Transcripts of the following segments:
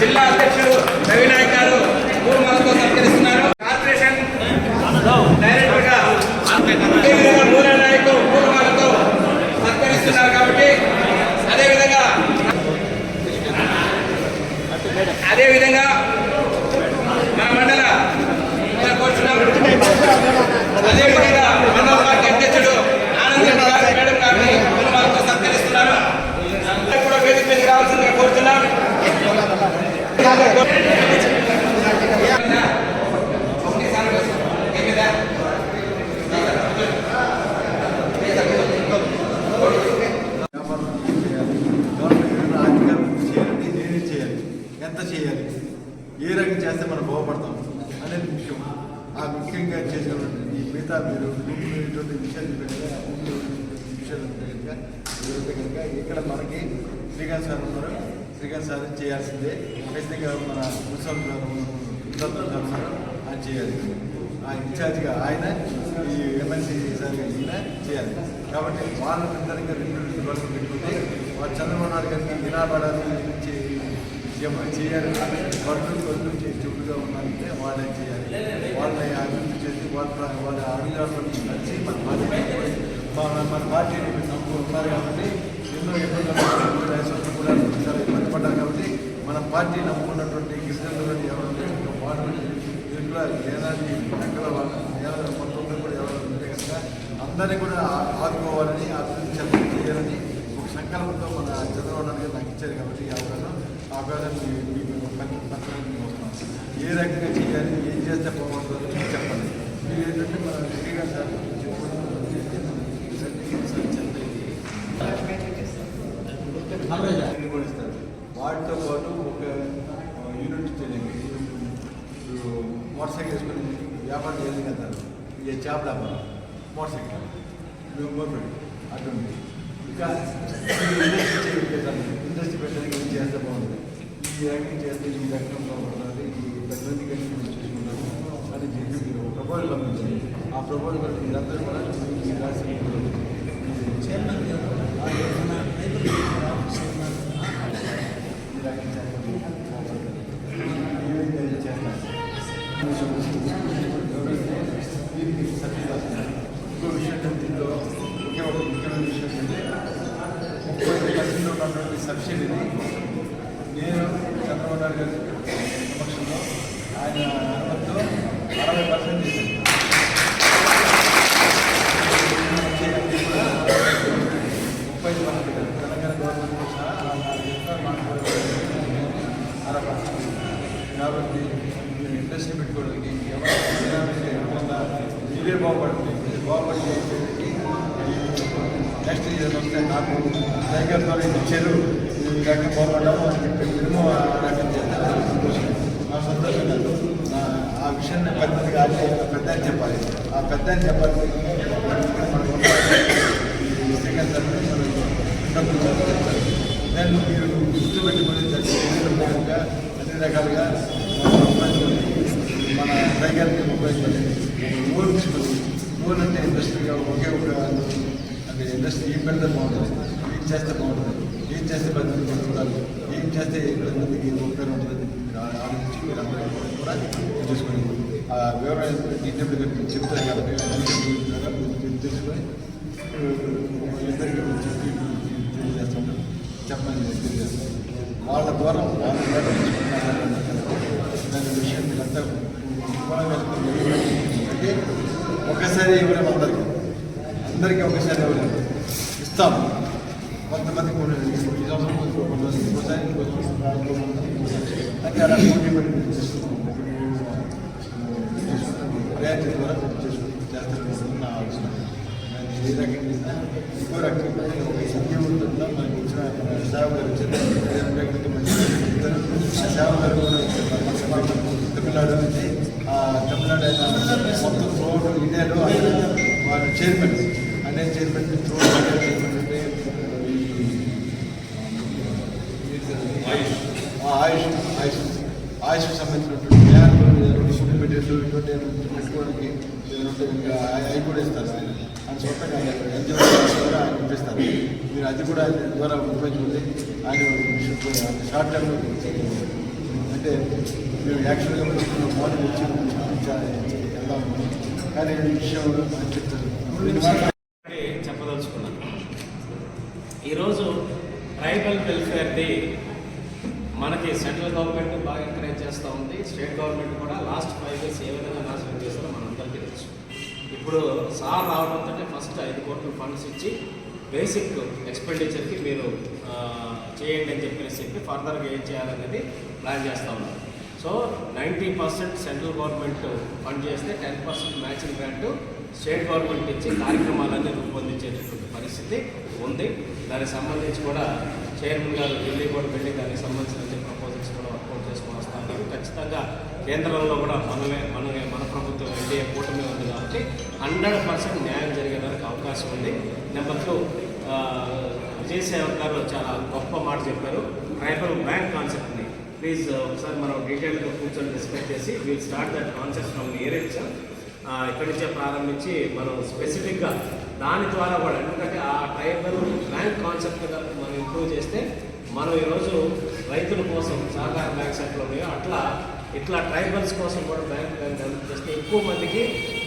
జిల్లా అధ్యక్షుడు రవినాయక్ గారు పూర్వమాలతో సత్కరిస్తున్నారు. కార్పొరేషన్ డైరెక్టర్ గా నాయక్ పూర్వమాలతో సత్కరిస్తున్నారు. కాబట్టి అదేవిధంగా మన మండల అదేవిధంగా మండల పార్టీ అధ్యక్షుడు ఆనంద్ మేడం గారిని పూర్వమాలతో సత్కరిస్తున్నారు. కూడా వేదిక మీదకి రావాల్సిందిగా కోరుతున్నాం. ఎంత చేయాలి, ఏ రకంగా చేస్తే మనం బాగుపడతాం అనేది ముఖ్యం. ఆ ముఖ్యంగా చేసినటువంటి ఈ మిగతా మీరు ఇటువంటి విషయాలు విషయాలు కనుక ఇక్కడ మనకి శ్రీకాంత్ సార్ ఉన్నారు. శ్రీకాంత్ సార్ చేయాల్సిందే. ఖచ్చితంగా మన మున్సిపల్ సార్ ఉన్నారు, ఆయన చేయాలి. ఆయన ఇన్ఛార్జిగా ఆయన ఈ ఎమ్మెల్సీ సార్ ఈయన చేయాలి. కాబట్టి వాళ్ళందరికీ రెండు వరకు పెట్టుకుంటే వాళ్ళు చంద్రబాబు నాయుడు గారికి నిలబడాలి చేయాలి. కొడుకు చెడుగా ఉన్నారంటే వాళ్ళే చేయాలి. వాళ్ళని అభివృద్ధి చేసి వాళ్ళ అడుగుజాడలో కలిసి మన పార్టీని ఉన్నారు. కాబట్టి ఎన్నో ఇబ్బందులు కూడా చాలా ఇబ్బంది పడ్డారు. కాబట్టి మన పార్టీ నమ్ముకున్నటువంటి గిరిజనులు ఎవరు వాళ్ళు దీంట్లో ఏనాది ఎక్కడ మొత్తం కూడా ఎవరు ఉంటే కనుక అందరినీ కూడా ఆదుకోవాలని అభివృద్ధి చేయాలని ఒక సంకల్పంతో మన చంద్రబాబు నాయుడు గారు నాకు ఇచ్చారు. కాబట్టి అవకాశాన్ని మీకు వస్తున్నాం. ఏ రకంగా చేయాలి, ఏం చేస్తే బాగుంటుందో చెప్పండి. మీరు ఏంటంటే మన శ్రీకాంత్ సార్ ఇస్తారు. వాటితో పాటు ఒక యూనిట్ మోటార్ సైకిల్ వేసుకొని వ్యాపారం చేయాలి కదా, ఇక చేపల వ్యాపారం మోటార్ సైకిల్ అటువంటి ఇంకా ఇండస్ట్రీ పెట్టడానికి ఏం చేస్తే బాగుంటుంది, ఈ రకంగా చేస్తే ఈ రకంగా బాగుంటుంది, ఈ పెద్దమంది కలిసి మనం చూసుకుంటాము అని చెప్పి మీరు ప్రపోజల్ పంపించండి. ఆ ప్రపోజల్ మీరందరూ కూడా రాసి ఇంకో విషయం దీంట్లో ఒకే ఒక ముఖ్యమైన విషయం ఏంటంటే 30% ఉన్నటువంటి సబ్సిడీని నేను చంద్రబాబు నాయుడు గారి సమక్షంలో ఆయన అనుమతితో 60% చేశాను. 35% తెలంగాణ గవర్నమెంట్ సహా 60%. కాబట్టి మీరు ఇండస్ట్రీ పెట్టుకోవడానికి ఎవరు మీరే బాగుపడుతుంది. బాగుపడి నెక్స్ట్ ఇయర్ వస్తే నాకు టైగర్తో ఇచ్చారు ఈ రకం బాగుపడ్డాము అని చెప్పి మినిమం ఆ రకం చేస్తే నా సంతోషం కాదు. ఆ విషయాన్ని పెద్ద చెప్పాలి. ఆ పెద్ద చెప్పాలి. సెకండ్ దాన్ని మీరు గుర్తుపెట్టుకుని అన్ని రకాలుగా మన టైగర్కి ఉపయోగపడింది. ఊరు తీసుకుంది. ఊరు అంటే ఇండస్ట్రీగా ఒకే ఒక అంటే ఇండస్ట్రీ ఏం పెడితే బాగుంటుంది, ఏం చేస్తే బాగుంటుంది, ఏం చేస్తే 10 మంది చూడాలి, ఏం చేస్తే 10 మందికి ఉపయోగం ఉంటుందని మీరు ఆలోచించి మీరు అందరూ కూడా చూసుకొని ఆ వివరణ ఇంటర్వ్యూ చెప్తారు కాబట్టి తెలుసుకొని ఇద్దరికి తెలియజేస్తాం చెప్పమని తెలియజేస్తాం. వాళ్ళ ద్వారా దాని విషయం మీరంతా అంటే ఒకసారి ఇవ్వలేము, అందరికీ ఒకసారి ఇవ్వలేము, ఇస్తాం. కొంతమందికి ఈ సంవత్సరం ఇంకోసారి అంటే అలా పోటీ పడి ప్రయాణం ద్వారా చేస్తారని నా ఆలోచన. ఏ రకంగా ఇంకో రకంగా ఒక సంజీవంతో మనకి ఇచ్చిన సేవ గారు వచ్చింది. సేవ గారు తమిళనాడు నుంచి తమిళనాడు అయిన మొత్తం త్రూఅవుట్ ఇండియాలో వాళ్ళు చైర్మన్ అనే చైర్మన్ త్రూఅవుట్ చైర్మన్ అంటే ఆయుష్కి సంబంధించినటువంటి జ్ఞానం ఫుడ్ మెటీరియల్ ఇటువంటి పెట్టుకోవడానికి అవి కూడా ఇస్తారు. ఆయన సొంతంగా ఎన్జిఓ ద్వారా ఆయన పంపిస్తారు. మీరు అది కూడా ఆయన ద్వారా ఉపయోగించుకుంటే ఆయన షార్ట్ టర్మ్లో అంటే మేము యాక్చువల్గా మార్నింగ్ వచ్చి వెళ్దాము, కానీ ఈ విషయం అని చెప్తారు. చెప్పదలుచుకున్నాను. ఈరోజు ట్రైబల్ వెల్ఫేర్ డే మనకి సెంట్రల్ గవర్నమెంట్ బాగా ఎంకరేజ్ చేస్తూ ఉంది. స్టేట్ గవర్నమెంట్ కూడా లాస్ట్ 5 years ఏ విధంగా నాశనం చేస్తారో మనందరికీ తెలుసు. ఇప్పుడు సార్ రావడంతో ఫస్ట్ 5 కోట్ల ఫండ్స్ ఇచ్చి బేసిక్ ఎక్స్పెండిచర్కి మీరు చేయండి అని చెప్పి ఫర్దర్గా ఏం చేయాలనేది ప్లాన్ చేస్తూ ఉన్నారు. సో 90% సెంట్రల్ గవర్నమెంట్ ఫండ్ చేస్తే 10% మ్యాచింగ్ గ్రాంట్ స్టేట్ గవర్నమెంట్ ఇచ్చి కార్యక్రమాలన్నీ రూపొందించేటటువంటి పరిస్థితి ఉంది. దానికి సంబంధించి కూడా చైర్మన్ గారు ఢిల్లీ కూడా వెళ్ళి దానికి సంబంధించిన ప్రపోజల్స్ కూడా వర్కౌట్ చేసుకొని వస్తాను. ఖచ్చితంగా కేంద్రంలో కూడా మన ప్రభుత్వం ఎన్డీఏ కూటమి ఉంది కాబట్టి 100% న్యాయం జరిగేదానికి అవకాశం ఉంది. నెంబర్ 2, విజయసేవక్ గారు చాలా గొప్ప మాట చెప్పారు. ట్రైబల్ బ్యాంక్ కాన్సెప్ట్ని ప్లీజ్ ఒకసారి మనం డీటెయిల్గా కూర్చొని డిస్కస్ చేసి will start that concept from year ఇక్కడి నుంచే ప్రారంభించి మనం స్పెసిఫిక్గా దాని ద్వారా కూడా, ఎందుకంటే ఆ ట్రైబల్ బ్యాంక్ కాన్సెప్ట్ మనం ఇంప్రూవ్ చేస్తే మనం ఈరోజు రైతుల కోసం సహకార బ్యాంక్స్ ఎట్లా ఉన్నాయో ఇట్లా ట్రైబల్స్ కోసం కూడా బ్యాంక్ డెవలప్ చేస్తే ఎక్కువ మందికి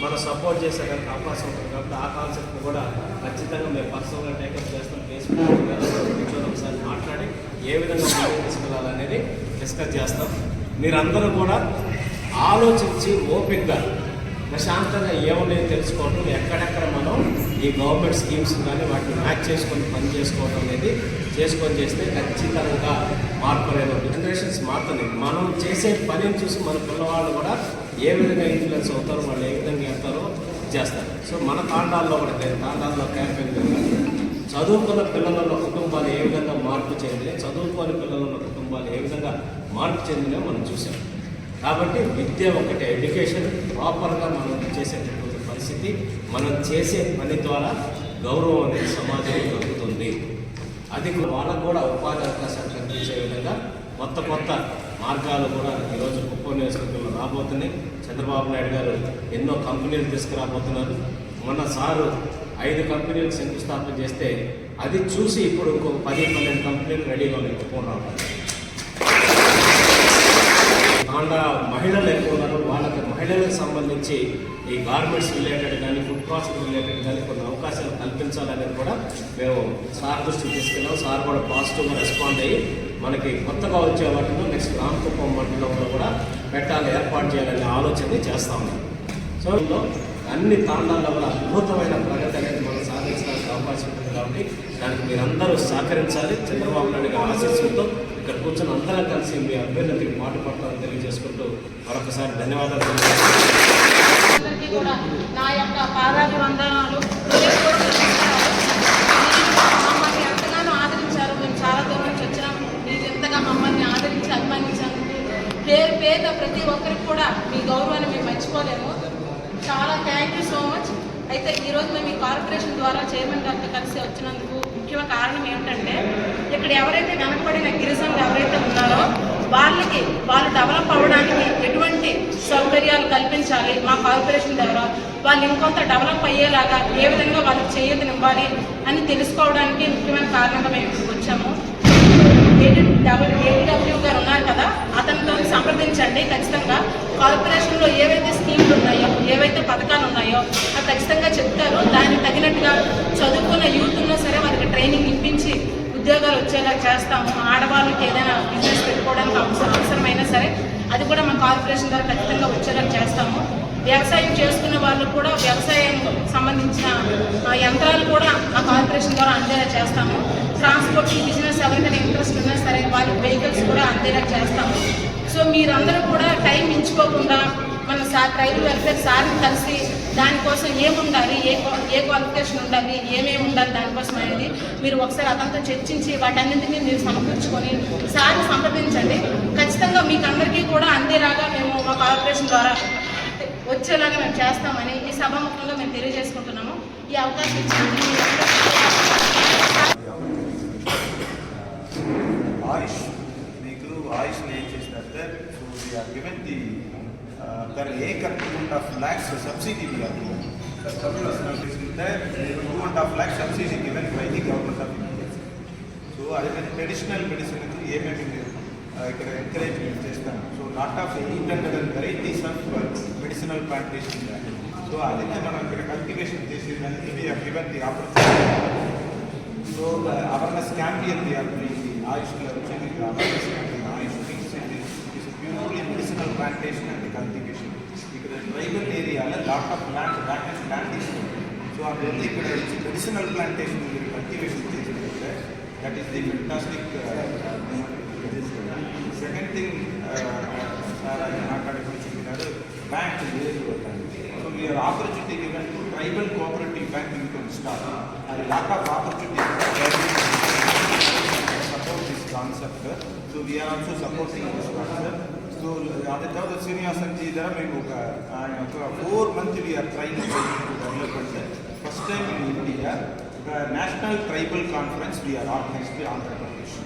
మనం సపోర్ట్ చేసేదానికి అవకాశం ఉంటుంది. కాబట్టి ఆ కాన్సెప్ట్ని కూడా ఖచ్చితంగా మేము పర్సనల్గా టేకప్ చేస్తాం. ఫేస్బుక్లో ఒకసారి మాట్లాడి ఏ విధంగా ముందుకు తీసుకెళ్ళాలనేది డిస్కస్ చేస్తాం. మీరందరూ కూడా ఆలోచించి ఓపికగా ప్రశాంతంగా ఏమున్నాయో తెలుసుకోవడం, ఎక్కడెక్కడ మనం ఈ గవర్నమెంట్ స్కీమ్స్ కానీ వాటిని మ్యాచ్ చేసుకొని పని చేసుకోవడం అనేది చేస్తే ఖచ్చితంగా మార్పు అనేది జనరేషన్స్ మారుతుంది. మనం చేసే పనిని చూసి మన పిల్లవాళ్ళు కూడా ఏ విధంగా ఇన్ఫ్లుయెన్స్ అవుతారో, వాళ్ళు ఏ విధంగా వెళ్తారో చేస్తారు. సో మన తాండాల్లో కూడా తాండాల్లో క్యాంపెయిన్ చదువుకున్న పిల్లల కుటుంబాలు ఏ విధంగా మార్పు చెందినాయి, చదువుకోని పిల్లల కుటుంబాలు ఏ విధంగా మార్పు చెందినాయో మనం చూసాం. కాబట్టి విద్య ఒకటి, ఎడ్యుకేషన్ ప్రాపర్గా మనం చేసేటటువంటి పరిస్థితి, మనం చేసే పని ద్వారా గౌరవం అనేది సమాజంలో దొరుకుతుంది. అది వాళ్ళకు కూడా ఉపాధి అవకాశాలు కల్పించే విధంగా కొత్త మార్గాలు కూడా ఈరోజు కుప్పం నియోజకవర్గంలో రాబోతున్నాయి. చంద్రబాబు నాయుడు గారు ఎన్నో కంపెనీలు తీసుకురాబోతున్నారు. మొన్న సారు 5 కంపెనీలకు శంకుస్థాపన చేస్తే అది చూసి ఇప్పుడు ఇంకో 10-12 కంపెనీలు రెడీగా ఉన్నాయి కుప్పం రావడానికి. కాండా మహిళలు ఎక్కువ ఉన్నారు, వాళ్ళకి మహిళలకు సంబంధించి ఈ గార్మెంట్స్ రిలేటెడ్ కానీ ఫుడ్ కాస్ట్ రిలేటెడ్ కానీ కొన్ని అవకాశాలు కల్పించాలనేది కూడా మేము సార్ దృష్టికి తీసుకెళ్ళాం. సార్ కూడా పాజిటివ్గా రెస్పాండ్ అయ్యి మనకి కొత్తగా వచ్చే వాటిలో నెక్స్ట్ రామకుప్పం మండలంలో కూడా పెట్టాలి, ఏర్పాటు చేయాలనే ఆలోచన చేస్తూ ఉన్నాం. సో అన్ని తాండాల్లో కూడా అద్భుతమైన ప్రగతి అనేది మనం సాధించడానికి అవకాశం ఉంటుంది. కాబట్టి దానికి మీరందరూ సహకరించాలి. చంద్రబాబు నాయుడు గారి ఆశీస్సులతో ఇక్కడ కూర్చొని అందరం కలిసి మీ అభ్యర్థికి పాటుపడతామని తెలియజేసుకుంటూ మరొకసారి ధన్యవాదాలు కూడా నా యొక్క పాదాభివందనాలు. మమ్మల్ని ఎంతగానో ఆదరించారు. మేము చాలా దూరం నుంచి వచ్చినాము. మీరు ఎంతగా మమ్మల్ని ఆదరించి అభిమానించినందుకు పేద ప్రతి ఒక్కరికి కూడా మీ గౌరవాన్ని మేము మర్చిపోలేము. చాలా థ్యాంక్ యూ సో మచ్. అయితే ఈరోజు మేము ఈ కార్పొరేషన్ ద్వారా చైర్మన్ గారితో కలిసి వచ్చినందుకు ముఖ్య కారణం ఏమిటంటే, ఇక్కడ ఎవరైతే వెనకబడిన గిరిజనులు ఎవరైతే ఉన్నారో వాళ్ళు డెవలప్ అవ్వడానికి ఎటువంటి సౌకర్యాలు కల్పించాలి మా కార్పొరేషన్ ద్వారా, వాళ్ళు ఇంకొంత డెవలప్ అయ్యేలాగా ఏ విధంగా వాళ్ళకి చేయనివ్వాలి అని తెలుసుకోవడానికి ముఖ్యమైన కారణంగా మేము ఇక్కడికి వచ్చాము. ఏడబ్ల్యూ గారు ఉన్నారు కదా, అతనితో సంప్రదించండి. ఖచ్చితంగా కార్పొరేషన్లో ఏవైతే స్కీమ్లు ఉన్నాయో, ఏవైతే పథకాలు ఉన్నాయో అవి ఖచ్చితంగా చెప్తారు. దానికి తగినట్టుగా చదువుకున్న యూత్ ఉన్నా సరే వారికి ట్రైనింగ్ ఇప్పించి ఉద్యోగాలు వచ్చేలా చేస్తాము. ఆడవాళ్ళకి ఏదైనా బిజినెస్ పెట్టుకోవడానికి అవసరమైనా సరే అది కూడా మా కార్పొరేషన్ ద్వారా ఖచ్చితంగా వచ్చేలా చేస్తాము. వ్యవసాయం చేసుకునే వాళ్ళు కూడా వ్యవసాయం సంబంధించిన యంత్రాలు కూడా మా కార్పొరేషన్ ద్వారా అందేలా చేస్తాము. ట్రాన్స్పోర్టింగ్ బిజినెస్ ఎవరికైనా ఇంట్రెస్ట్ ఉన్నా సరే వాళ్ళ వెహికల్స్ కూడా అందేలా చేస్తాము. సో మీరందరూ కూడా టైం ఎంచుకోకుండా మన ట్రైబల్ వెల్ఫేర్ సార్ని కలిసి దానికోసం ఏముండాలి, ఏ క్వాలిఫికేషన్ ఉండాలి, ఏమేమి ఉండాలి దానికోసం అనేది మీరు ఒకసారి అతనితో చర్చించి వాటన్నింటినీ మీరు సమకూర్చుకొని సార్ని సంప్రదించండి. ఖచ్చితంగా మీకు అందరికీ కూడా అందేలాగా మేము మా కార్పొరేషన్ ద్వారా వచ్చేలాగా మేము చేస్తామని ఈ సభాముఖంగా మేము తెలియజేసుకుంటున్నాము. ఈ అవకాశం ఇచ్చినందుకు ఆయుష్ ఏం చేసినారంటే, so we are given the per acre 2.5 lakhs subsidy we are given. There 2.5 lakh subsidy given by the government of India. So traditional medicine ఏమేమి ఇక్కడ ఎంకరేజ్మెంట్ చేస్తాను. So lot of 800 varieties of medicinal plantation. So అదే మనం ఇక్కడ cultivation చేసేదానికి we have given the opportunity. So awareness campaign the ఆయుష్లో వచ్చింది. Awareness campaign AYUSH means it purely medicinal plantation and cultivation. ఇక్కడ ట్రైబల్ ఏరియాలో లాట్ ఆఫ్ ల్యాండ్ ఇస్తుంది. So అందువల్ల ఇక్కడ మెడిసినల్ ప్లాంటేషన్ మీరు కల్టివేషన్ చేసినట్లయితే that is the fantastic. Second thing sir ఆయన మాట్లాడుకుని చెప్పినారు బ్యాంక్ లేదు. So we are opportunity given to tribal cooperative bank you can start. అది lot of opportunity support this concept. So we are also supporting this concept. So అదే తర్వాత శ్రీనివాసన్జీ దగ్గర మేము ఒక 4 months we are train development. First time in India national tribal conference we are organised Andhra Pradesh.